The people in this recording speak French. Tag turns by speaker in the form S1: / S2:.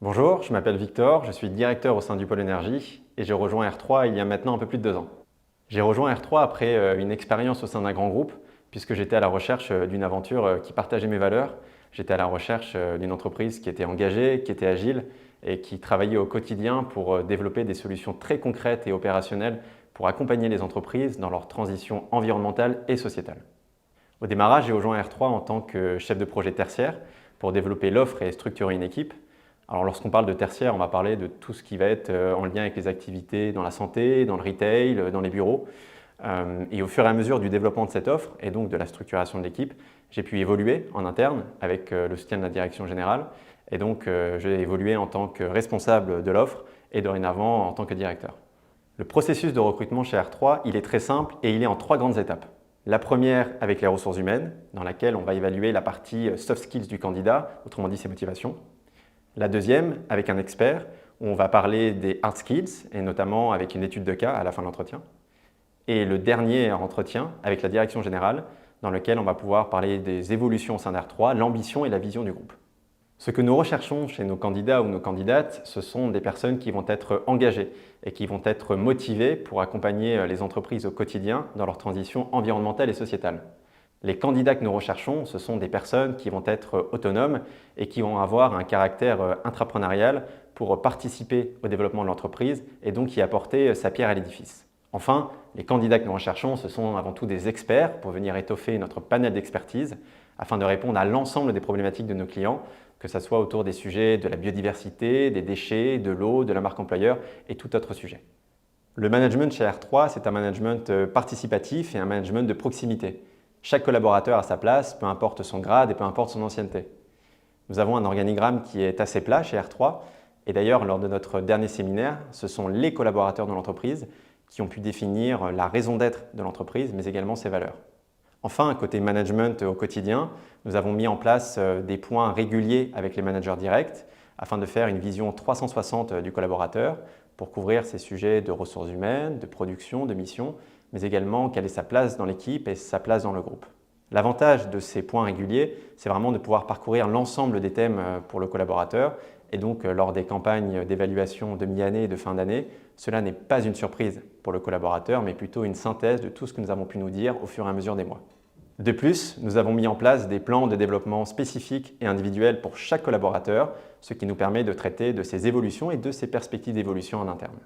S1: Bonjour, je m'appelle Victor, je suis directeur au sein du pôle énergie et j'ai rejoint R3 il y a maintenant un peu plus de 2 ans. J'ai rejoint R3 après une expérience au sein d'un grand groupe puisque j'étais à la recherche d'une aventure qui partageait mes valeurs. J'étais à la recherche d'une entreprise qui était engagée, qui était agile et qui travaillait au quotidien pour développer des solutions très concrètes et opérationnelles pour accompagner les entreprises dans leur transition environnementale et sociétale. Au démarrage, j'ai rejoint R3 en tant que chef de projet tertiaire pour développer l'offre et structurer une équipe. Alors lorsqu'on parle de tertiaire, on va parler de tout ce qui va être en lien avec les activités dans la santé, dans le retail, dans les bureaux. Et au fur et à mesure du développement de cette offre et donc de la structuration de l'équipe, j'ai pu évoluer en interne avec le soutien de la direction générale. Et donc j'ai évolué en tant que responsable de l'offre et dorénavant en tant que directeur. Le processus de recrutement chez R3, il est très simple et il est en 3 grandes étapes. La première avec les ressources humaines, dans laquelle on va évaluer la partie soft skills du candidat, autrement dit ses motivations. La deuxième avec un expert, où on va parler des hard skills, et notamment avec une étude de cas à la fin de l'entretien. Et le dernier entretien avec la direction générale, dans lequel on va pouvoir parler des évolutions au sein d'R3, l'ambition et la vision du groupe. Ce que nous recherchons chez nos candidats ou nos candidates, ce sont des personnes qui vont être engagées et qui vont être motivées pour accompagner les entreprises au quotidien dans leur transition environnementale et sociétale. Les candidats que nous recherchons, ce sont des personnes qui vont être autonomes et qui vont avoir un caractère intrapreneurial pour participer au développement de l'entreprise et donc y apporter sa pierre à l'édifice. Enfin, les candidats que nous recherchons, ce sont avant tout des experts pour venir étoffer notre panel d'expertise afin de répondre à l'ensemble des problématiques de nos clients, que ce soit autour des sujets de la biodiversité, des déchets, de l'eau, de la marque employeur et tout autre sujet. Le management chez R3, c'est un management participatif et un management de proximité. Chaque collaborateur a sa place, peu importe son grade et peu importe son ancienneté. Nous avons un organigramme qui est assez plat chez R3 et d'ailleurs, lors de notre dernier séminaire, ce sont les collaborateurs de l'entreprise qui ont pu définir la raison d'être de l'entreprise, mais également ses valeurs. Enfin, côté management au quotidien, nous avons mis en place des points réguliers avec les managers directs afin de faire une vision 360 du collaborateur pour couvrir ces sujets de ressources humaines, de production, de mission, mais également quelle est sa place dans l'équipe et sa place dans le groupe. L'avantage de ces points réguliers, c'est vraiment de pouvoir parcourir l'ensemble des thèmes pour le collaborateur et donc lors des campagnes d'évaluation de mi-année et de fin d'année, cela n'est pas une surprise pour le collaborateur, mais plutôt une synthèse de tout ce que nous avons pu nous dire au fur et à mesure des mois. De plus, nous avons mis en place des plans de développement spécifiques et individuels pour chaque collaborateur, ce qui nous permet de traiter de ses évolutions et de ses perspectives d'évolution en interne.